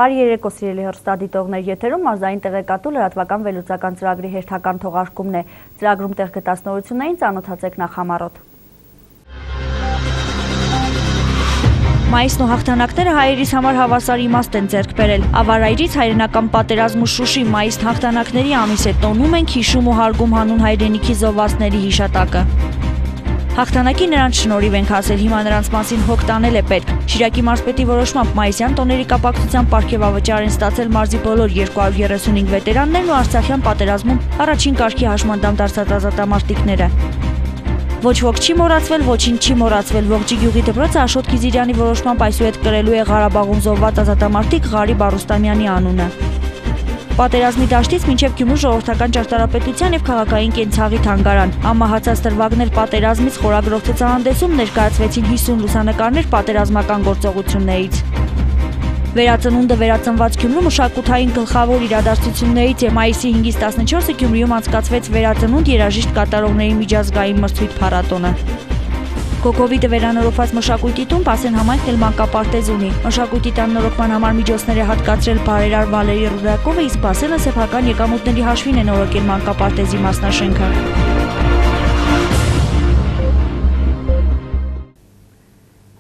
Բարի երեկո սիրելի հեռուստադիտողներ, եթերում մարզային տեղեկատու լրատվական վերլուծական ծրագրի հերթական թողարկումն է։ Ծրագրում տեղ գտած նորություններին ծանոթացեք նախամարոտ։ Մայիսն ու հաղթանակները հայերիս համար հավասար իմաստ են ձեռք բերել։ Ավարայրից հայրենական պատերազմ ու Շուշի մայիսն հաղթանակների ամիս է, տոնում ենք, հիշում ու հարգում հանուն հայրենիքի զոհվածների հիշատակը։ Հաղթանակի նրանց շնորհիվ ենք հասել, հիմա նրանց մասին հոգ տանել է պետք։ Շիրակի մարզպետի որոշմամբ մայիսյան տոների կապակցությամբ պարգևավճար են ստացել մարզի բոլոր 235 վետերաններն ու Արցախյան պատերազմում առաջին կարգի հաշմանդամ դարձած ազատամարտիկները։ Ոչ ոք չի մոռացվել, ոչինչ չի մոռացվել։ Ողջի գյուղի դպրոցը Աշոտ Գիզիրյանի որոշմամբ այսուհետ կրելու է Ղարաբաղում զոհված ազատամարտիկ Ղարիբ Արուստամյանի անունը։ Պատերազմի դաշտից մինչև Գյումրու ժողովրդական ճարտարապետության և քաղաքային կենցաղի թանգարան։ Ամահացած դրվագներ պատերազմից խորագրով ցուցահանդեսում ներկայացվեցին 50 լուսանկարներ պատերազմական գործողություններից։ Վերածնունդը վերածնված Գյումրու մշակութային գլխավոր իրադարձություններից է։ Մայիսի 5-ից 14-ը Գյումրիում անցկացվեց վերածնունդ երաժիշտ կատարողների միջազգային մրցույթ փառատոնը։ Կոկովիդը վերանորոգված մշակույթի տուն Պասեն համայնքն էլ մանկապարտեզ ունի։ Մշակույթի տան նորոգման համար միջոցներ է հատկացրել բարերար Վալերի Ռուդակովը, իսկ Պասենը սեփական եկամուտների հաշվին է նորոգել մանկապարտեզի մասնաշենքը։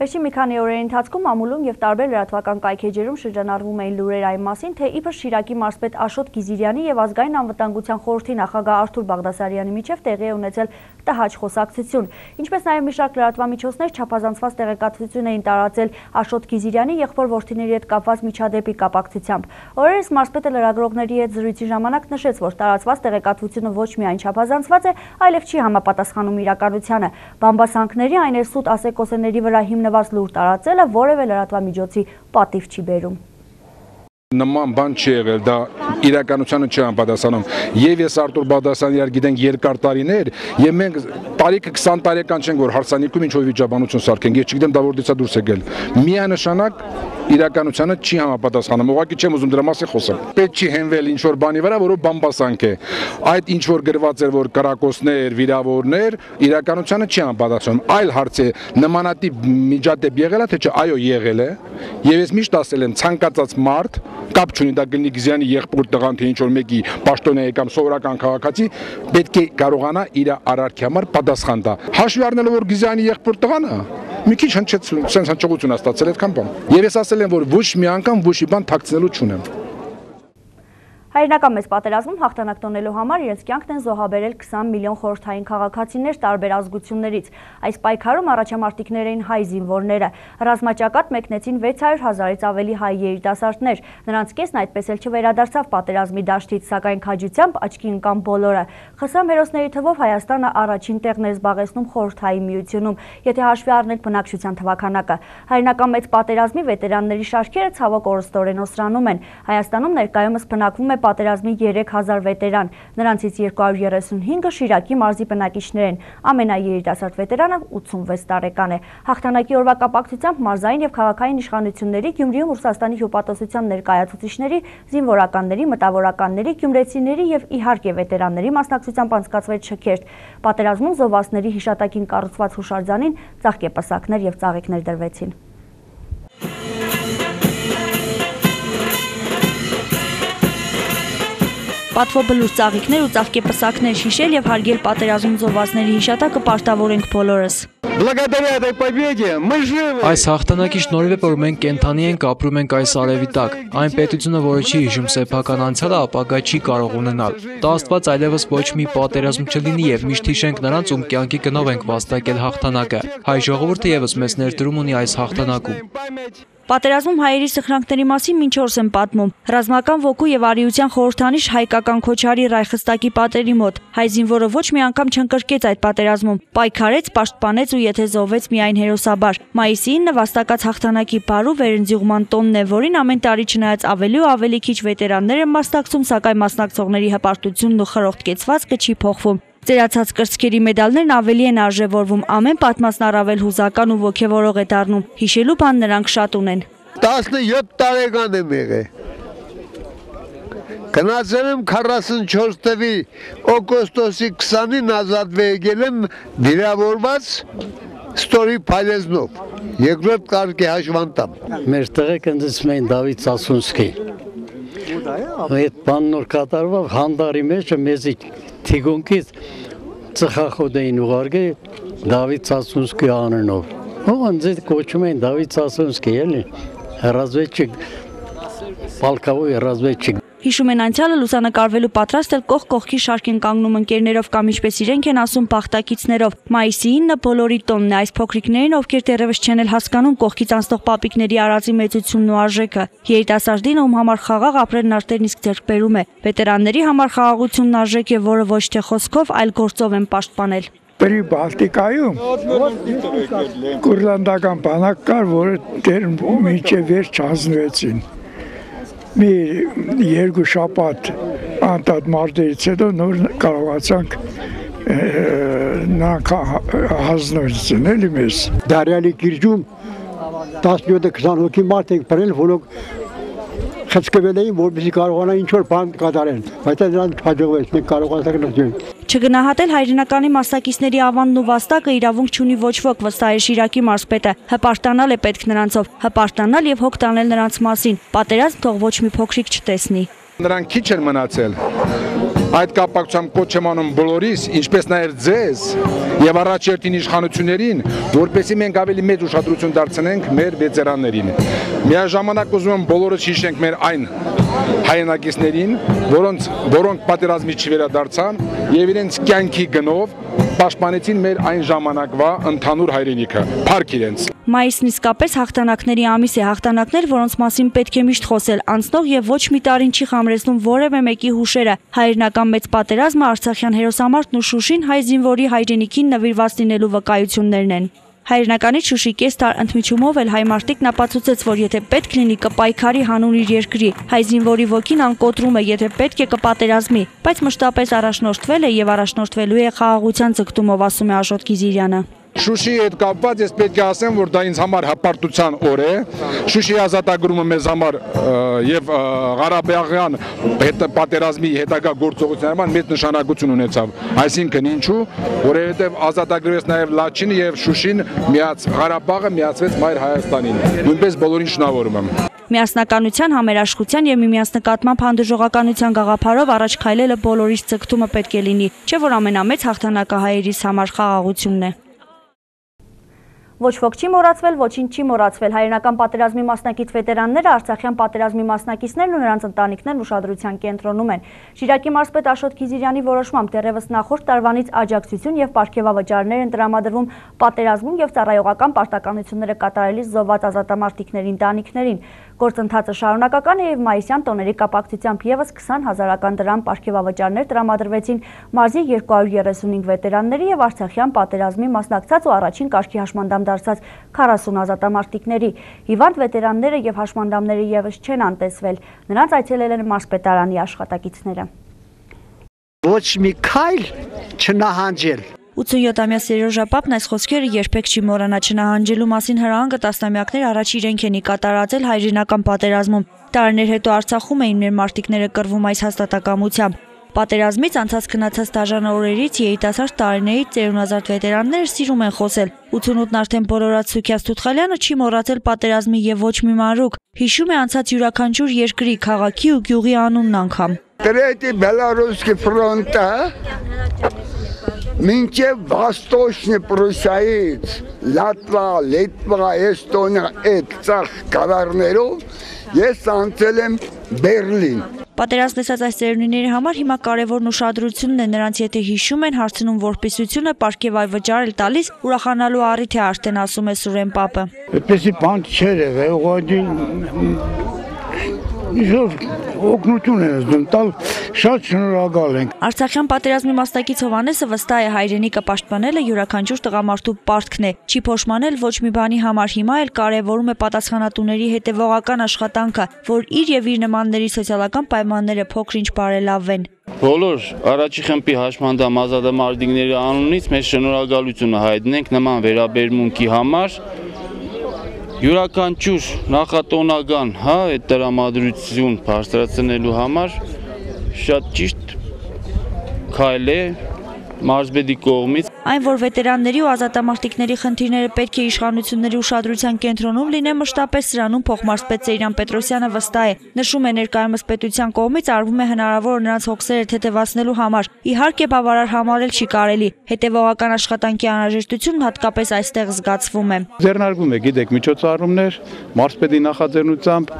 Վերջին մի քանի օրերի ընթացքում ամուլում և տարբեր լրատվական կայքեջերում շրջանառվում էին լուրեր այն մասին, թե իբր Շիրակի մարզպետ Աշոտ Գիզիրյանի և ազգային անվտանգության խորհրդի նախագահ Արթուր Բաղդասարյանի միջև տեղի է ունեցել տհաճ խոսակցություն։ Ինչպես նաև մի շարք լրատվամիջոցներ չափազանցված տեղեկատվություն էին տարածել Աշոտ Գիզիրյանի եղբոր որդիների հետ կապված միջադեպի կապակցությամբ։ Օրերս մարզպետը լրագրողների հետ զրույցի ժամանակ նշեց, որ տարածված տեղեկատվությունը ոչ միայն չափազանցված է, այլև չի համապատասխանում իրականությանը։ Բամբասանքների, այն էլ սուտ ասեկոսեների վրա հիմնված լուր տարածելը որևէ լրատվամիջոցի պատիվ չի բերում։ Նման բան չի եղել, դա իրականությանը չի համապատասխանում։ Եվ ես Արտուր Բաղդասարյանը գիտենք երկար տարիներ, եւ մենք տարիքը 20 տարեկան չենք, որ հարսանիքում ինչ-որ վիճաբանություն սարքենք։ Ես չգիտեմ դա որտեղից է դուրս եկել։ Միանշանակ իրականությանը չի համապատասխանում։ Ուղղակի չեմ ուզում դրա մասին խոսել։ Պետք չի հենվել ինչ-որ բանի վրա, որով բամբասանք է։ Այդ ինչ-որ գրված էր, որ կրակոցներ, վիրավորներ, իրականությանը չի համապատասխանում։ Այլ հարց է, նմանատիպ միջադեպ եղել է, թե չէ, այո, եղել է։ Եվ ես միշտ ասել եմ, ցանկացած մարդ կապ չունի դա Գլնի Գիզյանի եղբոր տղան, թե ինչ-որ մեկի պաշտոնյա կամ սովորական քաղաքացի, պետք է կարողանա իր արարքի համար պատասխան տա։ Հաշվի առնելով, որ Գիզյանի եղբոր տղան է, մի քիչ սենց հնչողություն է ստացել այդքան բան։ Եվ ես ասել եմ, որ ոչ մի անգամ ոչ մի բան թաքցնելու չունեմ։ Հայրենական մեծ պատերազմում հաղթանակ տոնելու համար իրենց կյանքն են զոհաբերել 20 միլիոն խորհրդային քաղաքացիներ տարբեր ազգություններից։ Այս պայքարում առաջամարտիկներ էին հայ զինվորները։ Ռազմաճակատ մեկնեցին 600 հազարից ավելի հայ երիտասարդներ։ Նրանց կեսն այդպես էլ չվերադարձավ պատերազմի դաշտից, սակայն քաջությամբ աչքի ընկան բոլորը։ ԽՍՀՄ հերոսների թվով Հայաստանը առաջին տեղն էր զբաղեցնում խորհրդային միությունում, եթե հաշվի առնել բնակչության թվաքանակը։ Հայրենական մեծ պատերազմի վետերանների շարքերը ցավոք օրստորեն օսրանում են։ Հայաստանում ներկայումս բնակվում է պատերազմի 3000 վետերան, նրանցից 235-ը Շիրակի մարզի բնակիչներ են, ամենաերիտասարդ վետերանը 86 տարեկան է։ Հաղթանակի օրվա կապակցությամբ մարզային և քաղաքային իշխանությունների, Գյումրիում Ռուսաստանի հյուպատոսության ներկայացուցիչների, զինվորականների, մտավորականների, գյումրեցիների և իհարկե վետերանների մասնակցությամբ անցկացվեց շքերթ։ Պատերազմում զոհվածների հիշատակին կառուցված հուշարձանին ծաղկեպսակներ և ծաղիկներ դրվեցին։ Պատվոբլուր ծաղիկներ ու ծաղկեպսակներ հիշել և հարգել պատերազմում զոհվածների հիշատակը պարտավոր ենք բոլորս։ Այս հաղթանակի շնորհիվ է, որ մենք կենդանի ենք, ապրում ենք այս արևի տակ։ Այն պետությունը, որը չի հիշում սեփական անցյալը, ապագա չի կարող ունենալ։ Տա Աստված այլևս ոչ մի պատերազմ չլինի եւ միշտ հիշենք նրանց, ում կյանքի գնով ենք վաստակել հաղթանակը։ Հայ ժողովուրդը եւս մեծ ներդրում ունի այս հաղթանակում։ Պատերազմում հայերի սխրանքների մասին մինչ օրս են պատմում։ Ռազմական ոգու և արիության խորհրդանիշ հայկական Քոչարի Ռայխստակի պատերի մոտ։ Հայ զինվորը ոչ մի անգամ չընկրկեց այդ պատերազմում, պայքարեց, պաշտպանեց ու եթե զոհվեց միայն հերոսաբար։ Մայիսի 9-ը վաստակած հաղթանակի բարու վերընձյուղման տոնն է, որին ամեն տարի չնայած ավելի ու ավելի քիչ վետերաններ են մասնակցում, սակայն մասնակցողների հպարտությունն ու խրոխտ կեցվածքը չի փոխվում։ Ծերացած կրծքերի մեդալներն ավելի են արժևորվում, ամեն պատմածն առավել հուզական ու ոգևորող է դառնում։ Հիշելու բան նրանք շատ ունեն։ 17 տարեկան եմ եղել։ Գնացել եմ 44 թվականի օգոստոսի 20-ին ազատվել եկել եմ վիրավորված ստորի փայլեզնով, երկրորդ կարգի հաշվանդամ։ Մեր տեղը կնդրում էին Դավիթ Սասունսկի։ Այդ բանն որ կատարվավ հանդարի մեջ մեզի թիգունքից ծխախոտ էին ուղարկել Դավիթ Սասունսկի անունով։ Ոնց կոչում էին Դավիթ Սասունսկի, էլի։ Հրազվեցիկ Պալկավոյ հրազվեցիկ։ Հիշում են անցյալը լուսանկարվելու պատրաստ էլ կողք կողքի շարք են կանգնում ընկերներով կամ ինչպես իրենք են ասում բախտակիցներով։ Մայիսի 9-ը բոլորի տոնն է, այս փոքրիկներին, ովքեր դեռևս չեն էլ հասկանում կողքից անցնող պապիկների արածի մեծությունն ու արժեքը։ Երիտասարդին, ում համար խաղաղ ապրելն արդեն իսկ ձեռքբերում է։ Վետերանների համար խաղաղությունն արժեք է, որը ոչ թե խոսքով, այլ գործով են պաշտպանել։ Պրի Բալտիկայում կուրլանդական բանակ կար, որը դեր մինչև վերջ հանձնվեցին։ Մի երկու շաբաթ անտատ մարտերից հետո նոր կարողացանք նրանք հանձնվեցին էլի մեզ։ Դարյալի գիրջում 17-20 հոգի մարդ ենք բերել, որոնք խցկվել էին, որպեսզի կարողանան ինչ-որ բան կատարեն, բայց նրանք հաջողվեց, մենք կարողացանք լրջել։ Չգնահատել հայրենականի մասնակիցների ավանդն ու վաստակը իրավունք չունի ոչ ոք, վստահ է Շիրակի մարզպետը։ Հպարտանալ է պետք նրանցով, հպարտանալ եւ հոգ տանել նրանց մասին։ Պատերազմ թող ոչ մի փոքրիկ չտեսնի։ Նրանք քիչ են մնացել։ Այդ կապակցությամբ կոչ եմ անում բոլորիս, ինչպես նաև ձեզ եւ առաջերտին իշխանություններին, որպեսզի մենք ավելի մեծ ուշադրություն դարձնենք մեր վետերաններին։ Միաժամանակ ուզում եմ բոլորս հիշենք մեր այն հայրենակիցներին, որոնք պատերազմից չվերադարձան եւ իրենց կյանքի գնով պաշտպանեցին մեր այն ժամանակվա ընդհանուր հայրենիքը։ Փառք իրենց։ Մայիսն իսկապես հաղթանակների ամիս է, հաղթանակներ, որոնց մասին պետք է միշտ խոսել, անցնող եւ ոչ մի տարին չի խամրեցնում որևէ մեկի հուշերը։ Հայրենական մեծ պատերազմը, Արցախյան հերոսամարտն ու Շուշին հայ զինվորի հայրենիքին նվիրված լինելու վկայություններն են։ Հայրենականից Շուշի կես տար ընդմիջումով էլ հայ մարտիկն ապացուցեց, որ եթե պետք լինի կպայքարի հանուն իր երկրի, հայ զինվորի ոգին անկոտրում է, եթե պետք է կպատերազմի, բայց մշտապես առաջնորդվել է եւ առաջնորդվելու է խաղաղության ձգտումով, ասում է Աշոտ Գիզիրյանը։ Շուշիի հետ կապված ես պետք է ասեմ, որ դա ինձ համար հպարտության օր է։ Շուշիի ազատագրումը մեզ համար եւ Ղարաբաղյան պատերազմի հետագա գործողությունների համար մեծ նշանակություն ունեցավ։ Այսինքն ինչու, որովհետեւ ազատագրվեց նաեւ Լաչինը եւ Շուշին Ղարաբաղը միացվեց Մայր Հայաստանին։ Նույնպես բոլորին շնորհավորում եմ։ Միասնականության, համերաշխության եւ միմյանց նկատմամբ հանդուրժողականության գաղափարով առաջ քայլելը բոլորիս ձգտումը պետք է լինի, չէ՞ որ ամենամեծ հաղթանակը հայերիս համար խաղաղությունն է։ Ոչ ոք չի մոռացվել, ոչինչ չի մոռացվել։ Հայրենական պատերազմի մասնակից վետերանները, Արցախյան պատերազմի մասնակիցներն ու նրանց ընտանիքներն ուշադրության կենտրոնում են։ Շիրակի մարզպետ Աշոտ Գիզիրյանի որոշմամբ դեռևս նախորդ տարվանից աջակցություն եւ պարգևավճարներ են տրամադրվում պատերազմում եւ ծառայողական պարտականությունները կատարելիս զոհված ազատամարտիկների ընտանիքներին։ Գործընթացը շարունակական է եւ մայիսյան տոների կապակցությամբ եւս 20,000 դրամ պարգևավճարներ տրամադրվեցին մարզի 235 վետերանների եւ Արցախյան պատերազմի մասնակցած ու առաջին կարգի հաշմանդամ դարձած 40 ազատամարտիկների։ Հիվանդ վետերանները եւ հաշմանդամները եւս չեն անտեսվել։ Նրանց այցելել են մարզպետարանի աշխատակիցները։ Ոչ մի քայլ չնահանջել։ 87-ամյա Սերոժա Պապն այս խոսքերը երբեք չի մոռանա, չնահանջելու մասին հրահանգը տասնամյակներ առաջ իրենք են կատարածել հայրենական պատերազմում։ Տարիներ հետո Արցախում էին մեր մարտիկները կռվում այս հաստատակամությամբ։ Պատերազմից անցած գնացած դաժան օրերից երիտասարդ տարիներից ծերունազարդ վետերանները սիրում են խոսել։ 88-ն արդեն բոլորած Սուքյաց Թութխալյանը չի մոռացել պատերազմի եւ ոչ մի մանրուք։ Հիշում է անցած յուրաքանչյուր երկրի, քաղաքի ու գյուղի անունն անգամ։ Третий Белорусский фронт, մինչև Վաստոչնի Պրուսիայից, Լիտվա, Էստոնիա, այդ ցախ կավառներով ես անցել եմ Բերլին։ Պատերազմ տեսած այս ծերունիների համար հիմա կարևորն ուշադրությունն է, նրանց եթե հիշում են, հարցնում որպեսությունը պարգևավճար էլ տալիս, ուրախանալու առիթ է արդեն, ասում է Սուրեն Պապը։ Այդպեսի բան չէր եղել, ուղղակի օգնություն են զգում տալ, շատ շնորհակալ ենք։ Արցախյան պատերազմի մասնակից Հովանեսը վստահ է հայրենիքը պաշտպանելը յուրաքանչյուր տղամարդու պարտքն է, չի փոշմանել ոչ մի բանի համար, հիմա էլ կարևորում է պատասխանատուների հետևողական աշխատանքը, որ իր եւ իր նմանների սոցիալական պայմանները փոքր-ինչ բարելավվեն։ Բոլոր առաջի խմբի հաշմանդամ ազատամարտիկների անունից մեծ շնորհակալություն հայտնենք նման վերաբերմունքի համար։ Յուրաքանչյուր նախատոնական, այդ տրամադրություն բարձրացնելու համար շատ ճիշտ քայլ է, մարզպետի կողմից։ Այն, որ վետերանների ու ազատամարտիկների խնդիրները պետք է իշխանությունների ուշադրության կենտրոնում լինեն, մշտապես սրանում փոխմարզպետ Սեյրան Պետրոսյանը վստահ է։ Նշում է, ներկայումս պետության կողմից արվում է հնարավոր նրանց հոգսերը թեթևացնելու համար։ Իհարկե, բավարար համարել չի կարելի։ Հետևողական աշխատանքի անհրաժեշտությունն հատկապես այստեղ զգացվում է։ Ձեռնարկվում է, գիտեք, միջոցառումներ մարզպետի նախաձեռնությամբ,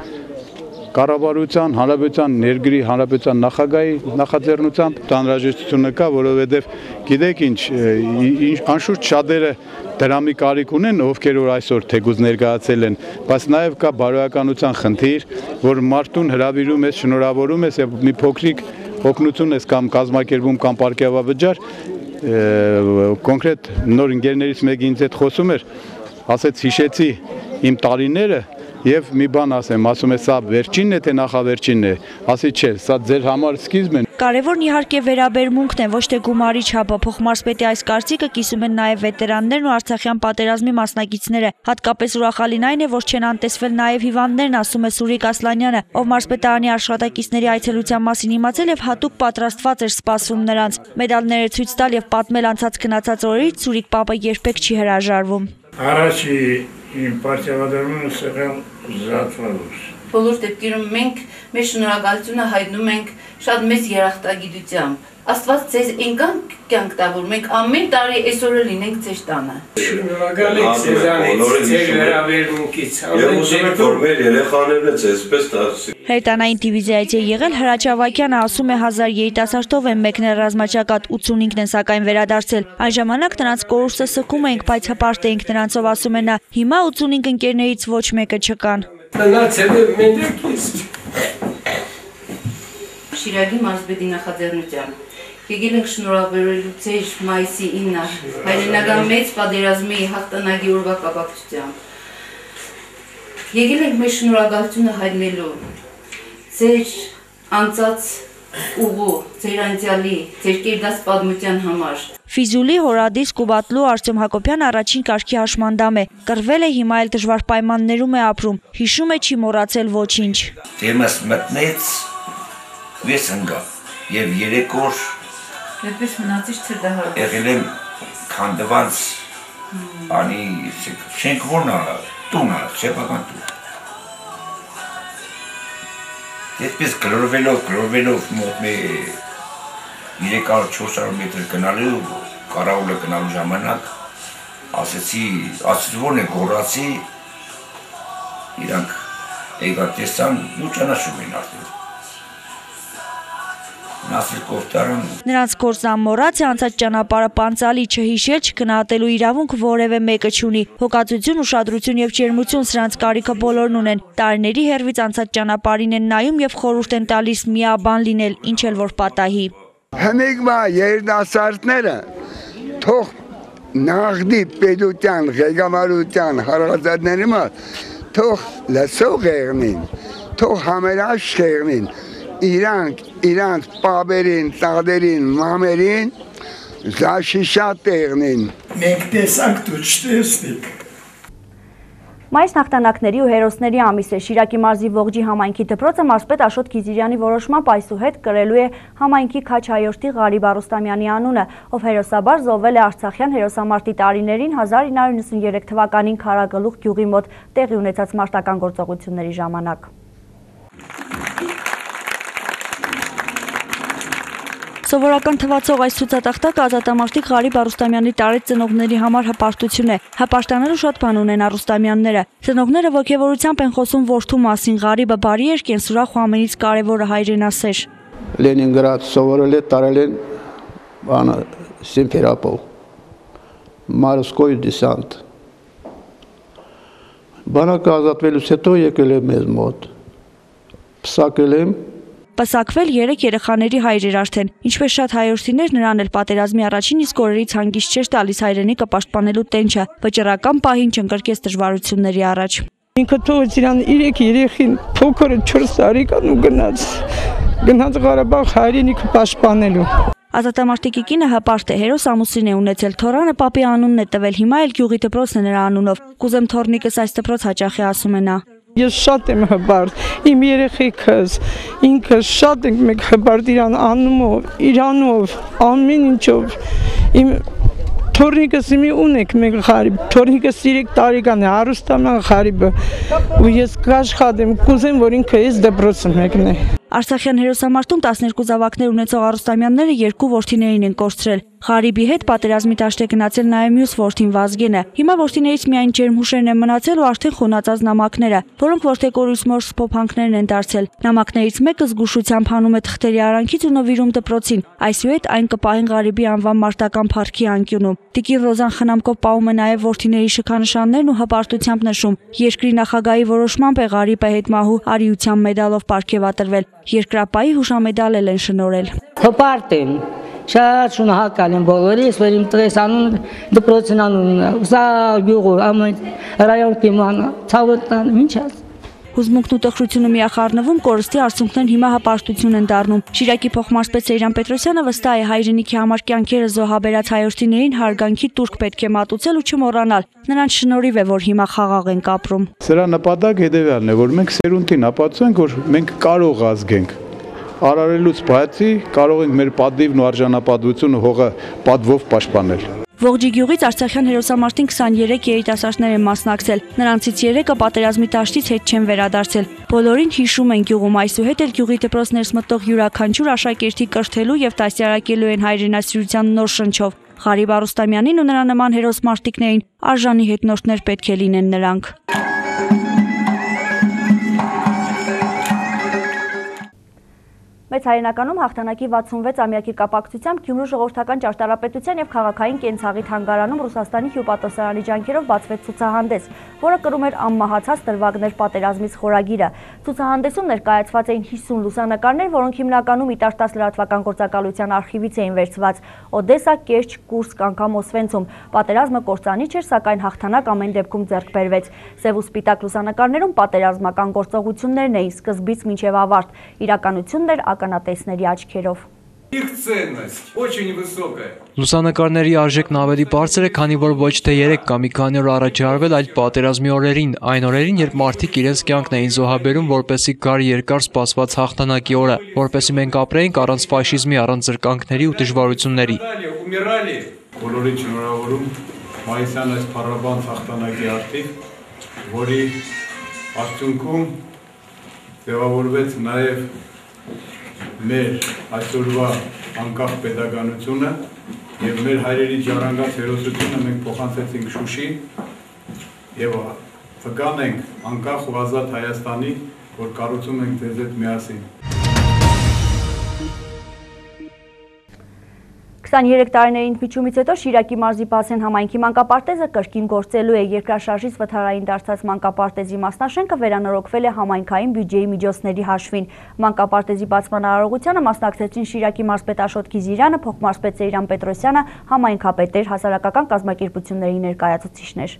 կառավարության, հանրապետության ներգրի հանրապետության նախագահի նախաձեռնությամբ անհրաժեշտությունը կա, որովհետև գիտեք ինչ, անշուշտ շատերը դրամի կարիք ունեն, ովքեր որ այսօր թեկուզ ներկայացել են, բայց նաև կա բարոյականության խնդիր, որ մարդուն հրավիրում ես, շնորհավորում ես եւ մի փոքրիկ օգնություն ես կամ կազմակերպում կամ պարգևավճար, կոնկրետ նոր ընկերներից մեկի ինձ հետ խոսում էր, ասեց հիշեցի իմ տարիները եւ մի բան ասում է սա վերջինն է թե նախավերջինն է, ասի չէ, սա ձեր համար սկիզբն է։ Կարևորն իհարկե վերաբերմունքն է, ոչ թե գումարի չափը։ Փոխմարզպետի այս կարծիքը կիսում են նաև վետերաններն ու Արցախյան պատերազմի մասնակիցները։ Հատկապես ուրախալին այն է, որ չեն անտեսվել նաև հիվանդներն, ասում է Սուրիկ Ասլանյանը, ով մարզպետարանի աշխատակիցների այցելության մասին իմացել եւ հատուկ պատրաստված էր սպասում նրանց։ Մեդալները ցույց տալ եւ պատմել անցած գնացած օրերից Սուրիկ պապը երբեք չի հրաժարվում։ Առաջի իմ պարտիավարությունը սեղան զատվալուս։ Բոլոր դեպքերում մենք մեր շնորհակալությունը հայտնում ենք շատ մեծ երախտագիտությամբ։ Աստված ձեզ այնքան կյանք տա, որ մենք ամեն տարի այսօրը լինենք ձեր տանը։ Շնորհակալ ենք ձեզանից, ձեր վերաբերմունքից։ Եվ ուզում եք, որ մեր երեխաներն էլ այսպես դարձի։ Հերետանային դիվիզիայից է եղել Հրաչ Ավագյանը, ասում է 1000 երիտասարդով են մեկնել ռազմաճակատ, 85-ն են սակայն վերադարձել։ Այն ժամանակ նրանց կորուստը սքում էինք, բայց հպարտ էինք նրանցով, ասում է նա։ Հիմա 85 ընկերներից ոչ մեկը չկան։ Շիրակի մարզպետի նախաձեռնությամբ եկել ենք շնորհավորելու ձեր մայիսի 9-ը հայրենական մեծ պատերազմի հաղթանակի օրվա կապակցությամբ։ Եկել ենք մեր շնորհակալությունը հայտնելու ձեր անցած ուղու, ձեր անցյալի, ձեր կերտած պատմության համար։ Ֆիզուլի, Հորադիս, Կուբատլու Արտյոմ Հակոբյան առաջին կարգի հաշմանդամ է։ Կռվել է, հիմա էլ դժվար պայմաններում է ապրում։ Հիշում է, չի մոռացել ոչինչ։ Դեմս մտնեց, վես ընկա եւ 3 օր Այդպես մնացիր ցրդահարում։ եղել եմ քանդված անի շենք որնա տունա, շեպական տուն։ Այդպես գրովելով մոտ մի 300-400 մետր գնալու, կարաուլը գնալու ժամանակ ասեցի ո՞րն է գոռացի, իրանք եկա տեսան ու ճանաչում են արդեն։ Նրանց գործն ամմորած է, անցած ճանապարհը պանծալի, չհիշել, չգնահատելու իրավունք որևէ մեկը չունի։ Հոգացություն, ուշադրություն եւ ջերմություն սրանց կարիքը բոլորն ունեն։ Տարիների հեռվից անցած ճանապարհին են նայում եւ խորհուրդ են տալիս միաբան լինել, ինչ էլ որ պատահի։ Հնիկմա երիտասարդները թող նախդի պետության, ղեկավարության, հարազատների մոտ թող լսող եղնին, թող համերաշխ եղնին, իրանք պաբերին, ծաղդերին, մամերին զաշիշատ եղնին։ Մենք տեսանք, դու չտեսնիք։ Մայիս հաղթանակների ու հերոսների ամիս է։ Շիրակի մարզի Ողջի համայնքի դպրոցը մարզպետ Աշոտ Քիզիրյանի որոշմամբ այսուհետ կրելու է համայնքի քաչայորդի Ղարիբ Արուստամյանի անունը, ով հերոսաբար զոհվել է Արցախյան հերոսամարտի տարիներին 1993 թվականին Քարագլուխ գյուղի մոտ տեղի ունեցած մարտական գործողությունների ժամանակ։ Սովորական թվացող այս ցուցատախտակը ազատամարտիկ Ղարիբ Արուստամյանի տարեց ծնողների համար հպարտություն է։ Հպարտանալու շատ բան ունեն Արուստամյանները։ Ծնողները ոգևորությամբ են խոսում որդու մասին։ Ղարիբը բարի էր, կենսուրախ ու ամենից կարևորը հայրենասեր։ Լենինգրադ սովորել է, տարել են բանը Սիմֆերոպոլ, Մարսկոյ դեսանտ։ Բանակը ազատվելուց հետո եկել է մեզ մոտ։ Պսակել եմ։ Պսակվել 3 երեխաների հայր էր արդեն։ Ինչպես շատ հայրենիներ, նրան էլ պատերազմի առաջին իսկ օրերից հանգիստ չէր տալիս հայրենիքը պաշտպանելու տենչը։ Վճռական պահին չընկրկեց դժվարությունների առաջ։ Ինքը թողեց իրան 3 երեխին, փոքրը 4 տարեկան ու գնաց Ղարաբաղ հայրենիքը պաշտպանելու։ Ազատամարտիկի կինը հպարտ է, հերոս ամուսին է ունեցել, Թորանը պապի անունն է տվել, հիմա էլ գյուղի դպրոցն է նրա անունով։ Կուզեմ թորնիկս այս դպրոց հաճախի, ասում է նա։ Ես շատ եմ հպարտ, իմ երեխեքս, ինքը շատ ենք մենք հպարտ իրան անումով, իրանով, ամեն ինչով։ Իմ թորնիկս իմի ունեք մեկ խարիբ, թորնիկս 3 տարեկան է, հարուստաման խարիբը, ու ես կաշխատեմ, կուզեմ, որ ինքը ես դպրոցը մեկնե։ Արցախյան հերոսամարտում 12 զավակներ ունեցող Արուստամյանները 2 որդիներին են կորցրել։ Ղարիբի հետ պատերազմի դաշտ է գնացել նաև մյուս որդին Վազգենը։ Հիմա որդիներից միայն ջերմ հուշերն են մնացել ու արդեն խոնացած նամակները, որոնք որդեկորույս մոր սփոփանքներն են դարձել։ Նամակներից մեկը զգուշությամբ հանում է թղթերի արանքից ու նվիրում դպրոցին։ Այսուհետ այն կպահեն Ղարիբի անվան մարտական փառքի անկյունում։ Տիկին Ռոզան խնամքով պահում է նաև որդիների շքանշաններն ու հպարտությամբ նշում. երկրի նախագահի որոշմամբ է Ղարիբը հետմահու արիության մեդալով պարգևատրվել։ Երկրապահի հուշամեդալ են շնորհել։ Հպարտ եմ, շատ շնորհակալ եմ բոլորիս, որ իմ տղես անուն դպրոցն անունն է, սա գյուղը, ամեն ռայոն կիմանը, ցավոտան, ինչ ասեմ։ Հուզմունքն ու տխրությունը միախառնվում, կորստի արդյունքներն հիմա հպարտություն են դառնում։ Շիրակի փոխմարզպետ Սեյրան Պետրոսյանը վստահ է հայրենիքի համար կյանքերը զոհաբերած հայրենիներին հարգանքի տուրք պետք է մատուցել ու չմոռանալ։ Նրանց շնորհիվ է, որ հիմա խաղաղ ենք ապրում։ Սրա նպատակ հետևյալն է, որ մենք սերունդին ապացուցենք, որ մենք կարող ազգենք։ Արարելուց բացի կարող ենք մեր պատիվն ու արժանապատվությունը հողը պատվով պաշտպանել։ Ողջի գյուղից Արցախյան հերոսամարտին 23 երիտասարդներ են մասնակցել։ Նրանցից 3-ը պատերազմի դաշտից հետ չեն վերադարձել։ Բոլորին հիշում են գյուղում, այսուհետ էլ գյուղի դպրոց ներս մտող յուրաքանչյուր աշակերտի կրթելու եւ դաստիարակելու են հայրենասիրության նոր շնչով։ Ղարիբ Արուստամյանին ու նրա նման հերոս մարտիկներին արժանի հետնորդներ պետք է լինեն նրանք։ Մեծ հայրենականում հաղթանակի 66-ամյակի կապակցությամբ Գյումրու ժողովրդական ճարտարապետության եւ քաղաքային կենցաղի թանգարանում Ռուսաստանի հյուպատոսարանի ջանքերով բացվեց ցուցահանդես, որը կրում էր անմահացած դրվագներ պատերազմից խորագիրը։ Ցուցահանդեսում ներկայացված էին 50 լուսանկարներ, որոնք հիմնականում Իտար-10 լրատվական գործակալության արխիվից էին վերցված։ Օդեսա, Կերճ, Կուրսկ, անգամ Օսվենցում պատերազմը կործանիչ էր, սակայն հաղթանակ ամեն դեպքում ձեռք բերվեց։ Սև ու սպիտակ լուսանկարներում պատերազմական գործողություններն էին սկզբից մինչև ավարտ։ Իրականությունն էր ականատեսների աչքերով։ Их ценность очень высокая. Լուսանկարների արժեքն ավելի բարձր է, քանի որ ոչ թե 3 կամ մի քանի օր առաջ արվել, այլ պատերազմի օրերին, այն օրերին, երբ մարդիկ իրենց կյանքն էին զոհաբերում, որպեսզի գար երկար սպասված հաղթանակի օրը, որպեսզի մենք ապրեինք առանց ֆաշիզմի, առանց զրկանքների ու դժվարությունների։ Բոլորին շնորհավորում մայիսյան այս փառաբան հաղթանակի արդիվ, որի արդյունքում ձևավորվեց նաև մեր այսօրվա անկախ պետականությունը եւ մեր հայրերի ժառանգած հերոսությունը մենք փոխանցեցինք Շուշի եւ վկան ենք անկախ ու ազատ Հայաստանի, որ կառուցում ենք ձեզ հետ միասին։ 23 տարիների ընդմիջումից հետո Շիրակի մարզի Բասեն համայնքի մանկապարտեզը կրկին գործելու է։ Երկրաշարժից վթարային դարձած մանկապարտեզի մասնաշենքը վերանորոգվել է համայնքային բյուջեի միջոցների հաշվին։ Մանկապարտեզի բացման արարողությանը մասնակցեցին Շիրակի մարզպետ Աշոտ Գիզիրյանը, փոխմարզպետ Սեյրան Պետրոսյանը, համայնքապետեր, հասարակական կազմակերպությունների ներկայացուցիչներ։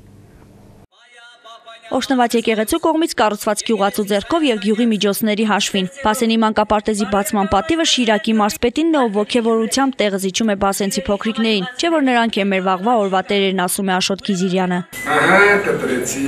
Օշնված եկեղեցու կողմից կառուցված գյուղացու ձեռքով եւ գյուղի միջոցների հաշվին։ Բասենի մանկապարտեզի բացման պատիվը Շիրակի մարզպետինն է, ով ոգևորությամբ տեղը զիջում է բասենցի փոքրիկներին, չէ որ նրանք են մեր վաղվա օրվա տերերն, ասում է Աշոտ Գիզիրյանը։ Ահա, կտրեցի։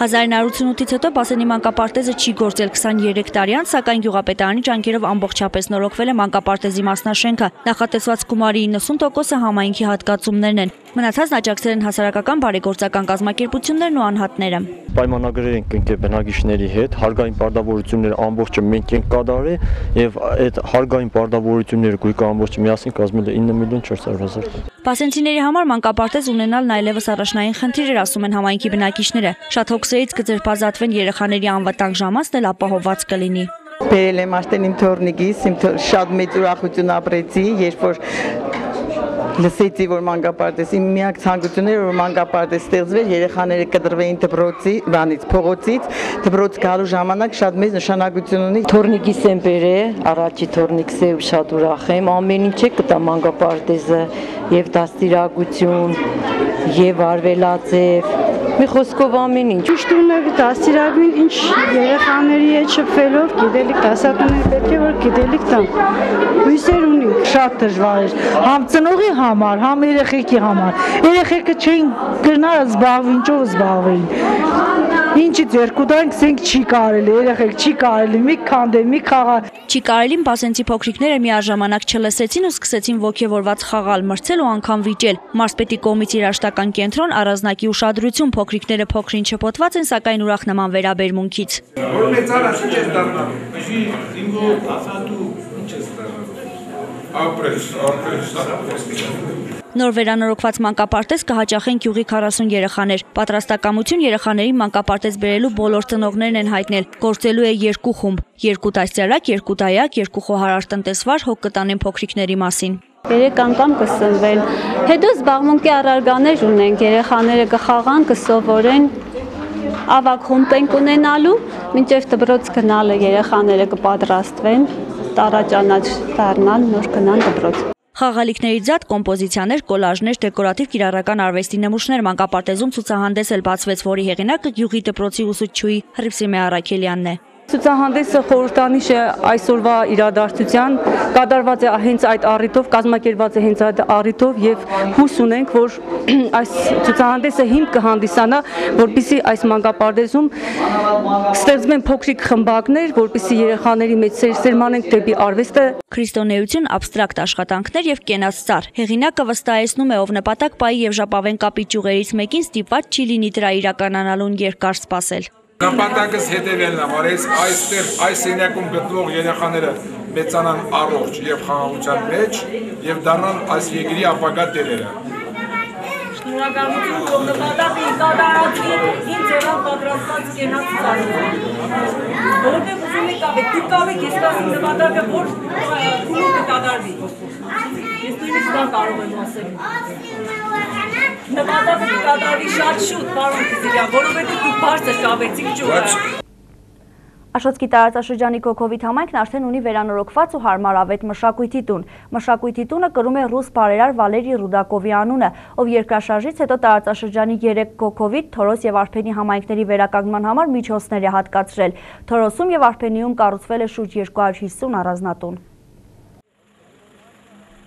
1988-ից հետո Բասենի մանկապարտեզը չի գործել 23 տարի անց, սակայն գյուղապետարանի ջանքերով ամբողջապես նորոգվել է մանկապարտեզի մասնաշենքը։ Նախատեսված գումարի 90%-ը համայնքի հատկացումներն են։ Մնացածն աջակցել են հասարակական բարեգործական կազմակերպություններն ու անհատները։ Պայմանագրեր ենք ընկել բնակիչների հետ, հարկային պարտավորությունները ամբողջը մենք ենք կատարել եւ այդ հարկային պարտավորությունները գույքը ամբողջը միասին կազմել է 9.400.000։ Բասենցիների համար մանկապարտեզ ունենալն այլևս առաջնային խնդիր էր, ասում են համայնքի բնակիչները։ Շատ հոգսերից կձերբազատվեն երեխաների անվտանգ ժամանցն էլ ապահովված կլինի։ Բերել եմ արդեն իմ թորնիկիս, շատ մեծ ուրախություն ապրեցի, երբ որ լսեցի, որ մանկապարտեզ, իմ միակ ցանկությունն էր, որ մանկապարտեզ ստեղծվեր, երեխաները կտրվեին դպրոցի, փողոցից, դպրոց գալու ժամանակ շատ մեծ նշանակություն ունի։ Թորնիկիս եմ բերել, առաջի թորնիկս է ու շատ ուրախ եմ, ամեն ինչ է կտա մանկապարտեզը, եւ դաստիարակություն, եւ արվելաձև, մի խոսքով ամեն ինչ։ Ճիշտունը դաստիարակին ինչ երեխաների հետ շփվելով գիտելիք դասականները պետք է որ գիտելիք տան։ Հույսեր ունենք, շատ դժվար էր, համ ծնողի համար, համ երեխեքի համար։ Երեխեքը չէին գնալ զբաղվին, ինչով զբաղվեին։ ինչի ձեռք ուտենք, ասենք չի կարելի, երեխեք չի կարելի, մի քանդե, մի խաղա։ Չի կարելին բասենցի փոքրիկները միաժամանակ չլսեցին ու սկսեցին ոգևորված խաղալ, մրցել ու անգամ վիճել։ Մարզպետի կողմից երաշտական կենտրոն առանձնակի ուշադրություն, փոքրիկները փոքրին չփոթված են, սակայն ուրախ նման վերաբերմունքից։ Նոր վերանորոգված մանկապարտեզ կհաճախեն գյուղի 40 երեխաներ։ Պատրաստակամություն երեխաներին մանկապարտեզ բերելու բոլոր ծնողներն են հայտնել։ Գործելու է 2 խումբ՝ 2 դաստիարակ, 2 դայակ, 2 խոհարար տնտեսվար, հոգ կտանեն փոքրիկների մասին։ 3 անգամ կսնվեն։ Հետո զբաղմունքի առարգաներ ունենք, երեխաները կխաղան, կսովորեն, ավագ խումբ ենք ունենալու, մինչև դպրոց գնալը երեխաները կպատրաստվեն, տարաճանաչ դառնան, նոր գնան դպրոց։ Խաղալիքներից զատ կոմպոզիցիաներ, կոլաժներ, դեկորատիվ կիրառական արվեստի նմուշներ մանկապարտեզում ցուցահանդես էլ բացվեց, որի հեղինակը գյուղի դպրոցի ուսուցչուհի Հռիփսիմե Արաքելյանն է։ Ցուցահանդեսը խորհրդանիշ է այսօրվա իրադարձության, կատարված է հենց այդ առիթով, կազմակերպված է հենց այդ առիթով եւ հույս ունենք, որ այս ցուցահանդեսը հիմք կհանդիսանա, որպեսզի այս մանկապարտեզում ստեղծվեն փոքրիկ խմբակներ, որպեսզի երեխաների մեջ սերմանենք դեպի արվեստը։ Քրիստոնեություն, абստրակտ աշխատանքներ եւ կենաց ծառ։ Հեղինակը վստահեցնում է, ով նպատակ պայի եւ ժապավեն կապի ճյուղերից մեկին ստիպված չի լինի դրա իրականանալուն երկար սպասել։ Նպատակս հետևելն է, որ այստեղ այս սենյակում գտնվող երեխաները մեծանան առողջ եւ խաղաղության մեջ եւ դառնան այս երկրի ապագա տերերը։ Շնորհակալություն ով նպատակը կատարածի ինձ ձեռան պատրաստված կենաց ծառը։ Որտեղ ուզում եք ավեք, դուք ավեք, ես կասեմ նպատակը որ քունը կկատարվի։ Ես նույնիսկ դա կարող եմ ասել։ Նպատակը կկատարվի շատ շուտ, պարոն Քիզիրյան, որովհետև դուք բարձր կավեցիք ճյուղը։ Աշոտսկի տարածաշրջանի Կոկովիդ համայնքն արդեն ունի վերանորոգված ու հարմարավետ մշակույթի տուն։ Մշակույթի տունը կրում է ռուս բարերար Վալերի Ռուդակովի անունը, ով երկրաշարժից հետո տարածաշրջանի 3 Կոկովիդ, Թորոս եւ Արփենի համայնքների վերականգնման համար միջոցներ է հատկացրել։ Թորոսում եւ Արփենիում կառուցվել է շուրջ 250 առանձնատուն։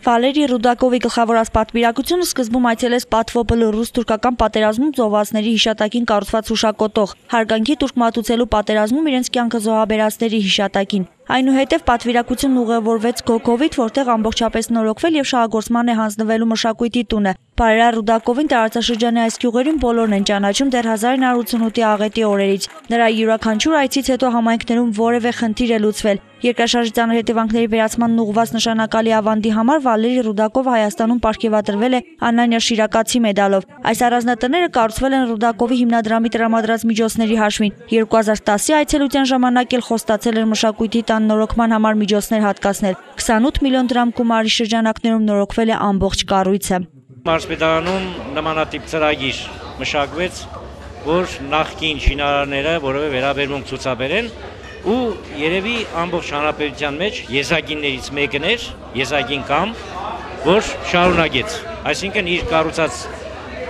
Վալերի Ռուդակովի գլխավորած պատվիրակությունը սկզբում այցելեց պատվոպլը ռուս-թուրքական պատերազմում զոհվածների հիշատակին կառուցված հուշակոտող, հարգանքի տուրք մատուցելու պատերազմում իրենց կյանքը զոհաբերածների հիշատակին։ Այնուհետև պատվիրակությունն ուղևորվեց Կոկովիդ, որտեղ ամբողջապես նորոգվել եւ շահագործման է հանձնվելու մշակույթի տունը։ Բարերար Ռուդակովին տարածաշրջանի այս գյուղերին բոլորն են ճանաչում դեռ 1988-ի աղետի օրերից։ Նրա յուրաքանչյուր այցից հետո համայնքներում որևէ խնդիր է լուծվել։ Երկրաշարժի ծանր հետևանքների վերացման ուղղված նշանակալի ավանդի համար Վալերի Ռուդակովը Հայաստանում պարգևատրվել է Անանյա Շիրակացի մեդալով։ Այս առանձնատները կառուցվել են Ռուդակովի հիմնադրամի տրամադրած միջոցների հաշվին։ 2010-ի այցելության ժամանակ էլ խոստացել էր մշակույթի տան նորոգման համար միջոցներ հատկացնել։ 28 միլիոն դրամ գումարի շրջանակներում նորոգվել է ամբողջ կառույցը։ Մարզպետարանում նմանատիպ ծրագիր մշակվեց, որ նախկին շինարարները որևէ վերաբերմունք ցուցաբերեն ու երևի ամբողջ հանրապետության մեջ եզակիններից մեկն էր, եզակին կամ, որ շարունակեց, այսինքն իր կառուցած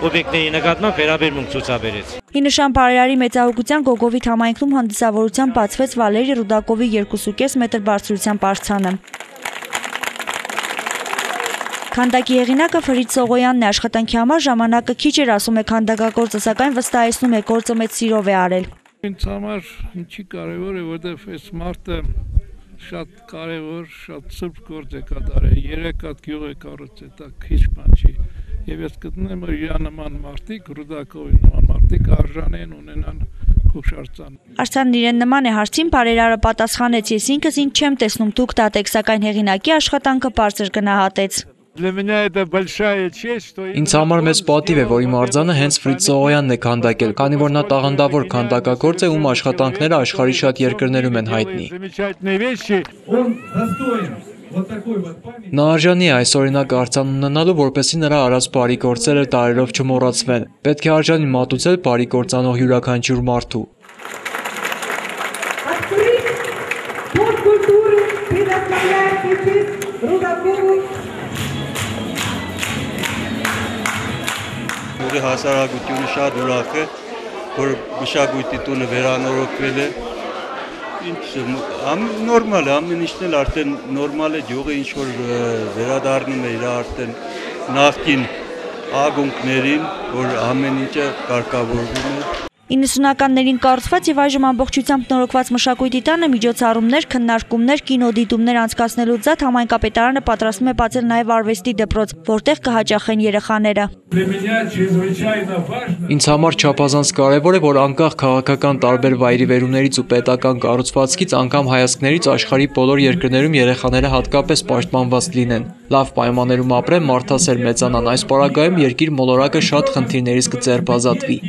օբյեկտների նկատմամբ վերաբերմունք ցուցաբերեց։ Ի նշան բարերարի մեծահոգության Կոկովիդ համայնքում հանդիսավորությամբ բացվեց Վալերի Ռուդակովի 2.5 մետր բարձրության պարցանը։ Քանդակի հեղինակը Ֆրիդ Սողոյանն է, աշխատանքի համար ժամանակը քիչ էր, ասում է քանդակագործը, սակայն վստահեցնում է գործը մեծ սիրով է արել։ Ինձ համար ինչի կարևոր է, որովհետև այս մարտը շատ կարևոր, շատ սուրբ գործ է կատարել, 3 հատ գյուղ է կառուցել, դա քիչ բան չի։ Եվ ես գտնում եմ, որ իր նման մարտիկ, Ռուդակովի նման մարտիկ արժան են ունենան հուշարձան։ Արձանն իրեն նման է, հարցին բարերարը պատասխանեց, ես ինքս ինձ չեմ տեսնում, դուք դատեք, սակայն հեղինակի աշխատանքը բարձր գնահատեց։ Ինձ համար մեծ պատիվ է, որ իմ արձանը հենց Ֆրիդ Սողոյանն է քանդակել, քանի որ նա տաղանդավոր քանդակագործ է, ում աշխատանքները աշխարհի շատ երկրներում են հայտնի։ Նա արժանի է այս օրինակ արձան ունենալու, որպեսզի նրա արած բարի գործերը տարերով չմոռացվեն։ Պետք է արժանի մատուցել բարի կործանող յուրաքանչյուր մարդու։ Ուղի հասարակությունը շատ ուրախ է, որ մշակույթի տունը վերանորոգվել է։ Նորմալ է, ամեն ինչն էլ արդեն նորմալ է, գյուղը ինչ որ վերադառնում է իր արդեն նախկին ագունքներին, որ ամեն ինչը կարգավորվում է։ 90-ականներին կառուցված եւ այժմ ամբողջությամբ նորոգված մշակույթի տանը միջոցառումներ, քննարկումներ, կինոդիտումներ անցկացնելուց զատ համայնքապետարանը պատրաստում է բացել նաեւ արվեստի դպրոց, որտեղ կհաճախեն երեխաները։ Ինձ համար չափազանց կարևոր է, որ անկախ քաղաքական տարբեր վայրիվերումներից ու պետական կառուցվածքից անգամ հայացքներից աշխարհի բոլոր երկրներում երեխաները հատկապես պաշտպանված լինեն, լավ պայմաններում ապրեն, մարդասեր մեծանան, այս պարագայում երկիր մոլորակը շատ խնդիրներից կձերբազատվի։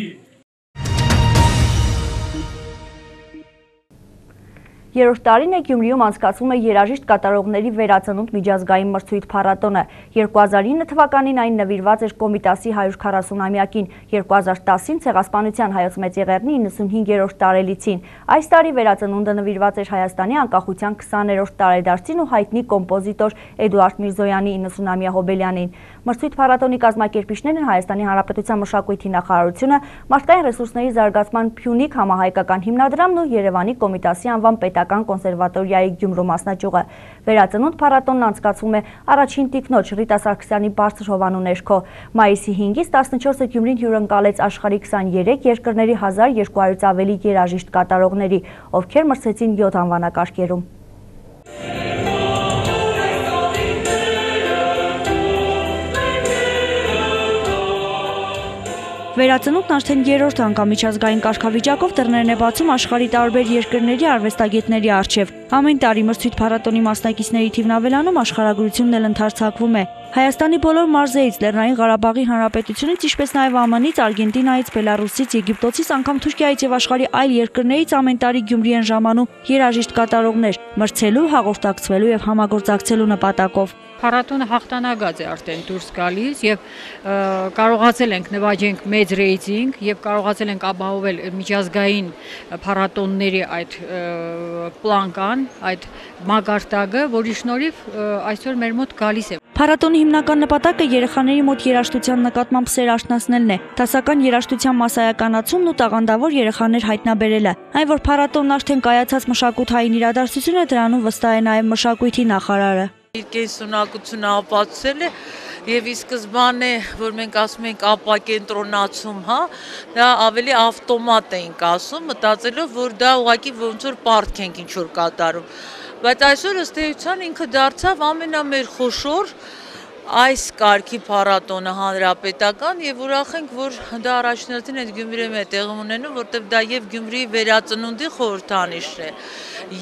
Երրորդ տարին է Գյումրիում անցկացվում է երաժիշտ կատարողների վերածնունդ միջազգային մրցույթ փառատոնը։ 2009 թվականին այն նվիրված էր Կոմիտասի 140-ամյակին, 2010-ին Ցեղասպանության հայոց մեծեղեռնի 95-րդ տարելիցին։ Այս տարի վերածնունդը նվիրված էր Հայաստանի անկախության 20-րդ տարեդարձին ու հայտնի կոմպոզիտոր Էդուարդ Միրզոյանի 90-ամյա հոբելյանին։ Մրցույթ փառատոնի կազմակերպիչներն են Հայաստանի Հանրապետության մշակույթի նախարարությունը, մարդկային ռեսուրսների զարգացման Փյունիկ համահայկական հիմնադրամն ու Երևանի Կոմիտասի անվան պետական կոնսերվատորիայի Գյումրու մասնաճյուղը։ Վերածնունդ փառատոնն անցկացվում է առաջին տիկնոջ Ռիտա Սարգսյանի բարձր հովանու ներքո։ Մայիսի 5-ից 14-ը Գյումրին հյուրընկալեց աշխարհի 23 երկրների 1200-ից ավելի երաժիշտ կատարողների, ովքեր մրցեցին 7 անվանակարգերում։ Վերածնունդն արդեն երրորդ անգամ միջազգային կարգավիճակով դռներն է բացում աշխարհի տարբեր երկրների արվեստագետների առջև։ Ամեն տարի մրցույթ փառատոնի մասնակիցների թիվն ավելանում, աշխարհագրությունն էլ ընդարձակվում է։ Հայաստանի բոլոր մարզերից, Լեռնային Ղարաբաղի Հանրապետությունից, ինչպես նաև ԱՄՆ-ից, Արգենտինայից, Բելարուսից, Եգիպտոսից, անգամ Թուրքիայից եւ աշխարհի այլ երկրներից ամեն տարի Գյումրի են ժամանում երաժիշտ կատարողներ, մրցելու, հաղորդակցվելու եւ համագործակցելու նպատակով։ Փառատոնը հաղթանակած է արդեն դուրս գալիս եւ կարողացել ենք նվաճենք մեծ ռեյտինգ եւ կարողացել ենք ապահովել միջազգային փառատոնների այդ պլանկան, այդ մագարտակը, որի շնորհիվ այսօր մեր մոտ գալիս է։ Փառատոնի հիմնական նպատակը երեխաների մոտ երաժշտության նկատմամբ սեր արթնացնելն է, դասական երաժշտության մասսայականացումն ու տաղանդավոր երեխաներ հայտնաբերելը։ Այն որ փառատոնն արդեն կայացած մշակութային իրադարձություն է, դրանում վստահ է նաև մշակույթի նախարարը։ Իր կենսունակությունը ապացուցել է եւ ի սկզբանե, որ մենք ասում ենք ապակենտրոնացում, հա, դա ավելի ավտոմատ էինք ասում, մտածելով, որ դա ուղղակի ոնց որ պարտք ենք ինչ որ կատարում։ Բայց այսօր ըստ էության ինքը դարձավ ամենամեծ խոշոր այս կարգի փառատոնը հանրապետական եւ ուրախ ենք, որ դա առաջնորդին այդ Գյումրիում է տեղի ունենում, որտեղ դա եւ Գյումրիի վերածնունդի խորհրդանիշն է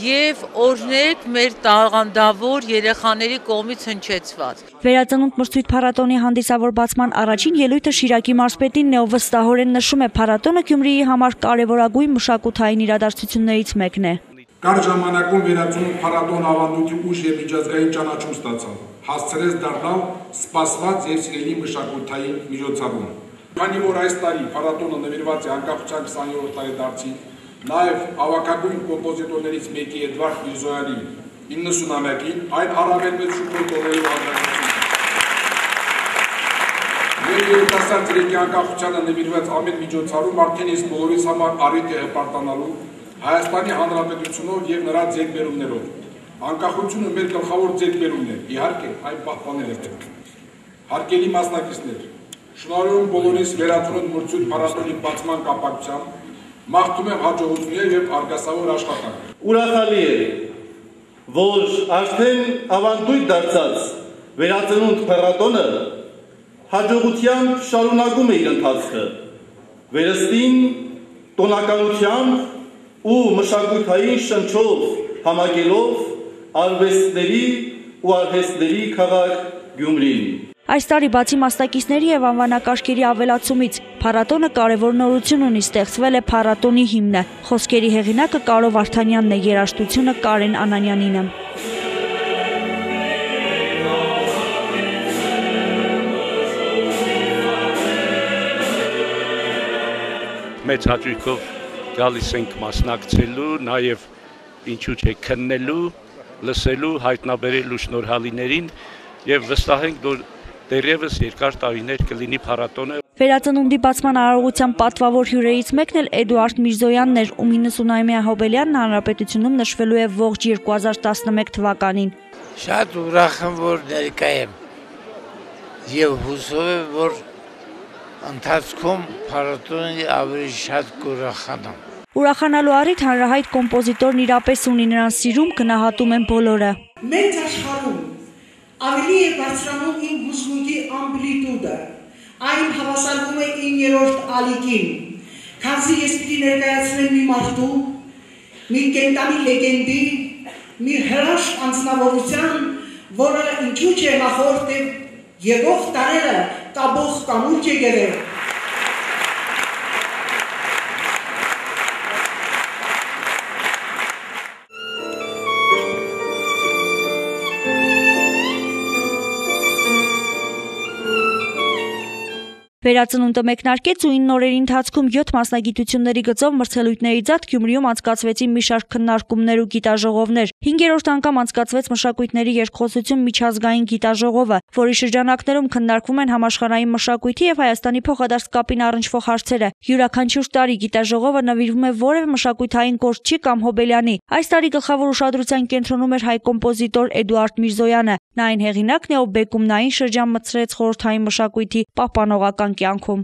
եւ օրհներգ մեր տաղանդավոր երեխաների կողմից հնչեցված։ Վերածնունդ մրցույթ փառատոնի հանդիսավոր բացման առաջին ելույթը Շիրակի մարզպետինն է, ով վստահորեն նշում է, փառատոնը Գյումրիի համար կարևորագույն մշակութային իրադարձություններից մեկն է։ Կար ժամանակում վերածնունդ փառատոն ավանդույթի ուժ եւ միջազգային ճանաչում ստացավ, հասցրեց դառնալ սպասված եւ սիրելի մշակութային միջոցառում։ Քանի որ այս տարի փառատոնը նվիրված է անկախության 20-րդ տարեդարձին, նաեւ ավագագույն կոմպոզիտորներից մեկի Էդվարդ Միրզոյանի 90-ամյակին, այն առավել մեծ շուկայի տոների հանրայնություն։ Մեր երիտասարդ ծրագրի անկախությանը նվիրված ամեն միջոցառում արդեն իսկ բոլորիս համար առիթ է հպարտանալու Հայաստանի Հանրապետությունով եւ նրա ձեռքբերումներով։ Անկախությունը մեր գլխավոր ձեռքբերումն է, իհարկե, այն պահպանել է պետք։ Հարգելի մասնակիցներ, շնորհում բոլորիս վերածնունդ մրցույթ փառատոնի բացման կապակցությամբ մաղթում եմ հաջողություններ եւ արգասավոր աշխատանք։ Ուրախալի է, որ արդեն ավանդույթ դարձած վերածնունդ փառատոնը հաջողությամբ շարունակում է իր ընթացքը, վերստին տոնականությամբ ու մշակութային շնչով համագելով արվեստների ու արհեստների քաղաք Գյումրին։ Այս տարի բացի մասնակիցների եւ անվանակարգերի ավելացումից, փառատոնը կարևոր նորություն ունի, ստեղծվել է փառատոնի հիմնը։ Խոսքերի հեղինակը Կարո Վարդանյանն է, երաժշտությունը Կարեն Անանյանինը։ Մեծ հաճույքով գալիս ենք մասնակցելու, նաև ինչու՞ չէ քննելու, լսելու, հայտնաբերելու շնորհալիներին եւ վստահ ենք, որ դեռևս երկար տարիներ կլինի փառատոնը։ Վերածնունդի բացման արարողության պատվավոր հյուրերից մեկն էլ Էդուարդ Միրզոյանն էր, ում 90-ամյա հոբելյանն հանրապետությունում նշվելու է ողջ 2011 թվականին։ Շատ ուրախ եմ, որ ներկա եմ եւ հուսով եմ, որ ընթացքում փառատոնի ավելի շատ կուրախանամ։ Ուրախանալու առիթ հանրահայտ կոմպոզիտորն իրապես ունի, նրան սիրում գնահատում են բոլորը։ Մեծ աշխարհում ավելի է բարձրանում իմ հուզմունքի ամպլիտուդը, այն հավասարվում է 9-րդ ալիքին, քանզի ես պիտի ներկայացնեմ մի մարդու, մի կենտանի լեգենդի, մի հրաշք անձնավորության, որը ինչու՞ չէ նախորդ եղող տարերը կաբող կամուրջ է եղել։ Վերածնունդը մեկնարկեց ու 9 օրերի ընթացքում 7 մասնագիտությունների գծով մրցելույթների ձատ Գյումրիում անցկացվեցին մի շարք քննարկումներ ու գիտաժողովներ։ 5-րդ անգամ անցկացվեց մշակույթների երկխոսություն միջազգային գիտաժողովը, որի շրջանակներում քննարկվում են համաշխարհային մշակույթի եւ Հայաստանի փոխադարձ կապին առնչվող հարցերը։ Յուրաքանչյուր տարի գիտաժողովը նվիրվում է որևէ մշակութային գործչի կամ հոբելյանի։ Այս տարի գլխավոր ուշադրության կենտրոնում էր հայ կոմպոզիտոր Էդուարդ Միրզոյանը։ Նա այն հեղինակն է, ով բեկումնային շրջան մտցրեց խորհրդային մշակույթի պահպանողական կյանքում։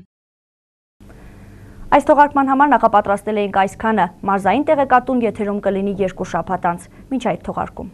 Այս թողարկման համար նախապատրաստել էինք այսքանը, մարզային տեղեկատուն եթերում կլինի 2 շաբաթ անց, մինչ այդ թողարկում։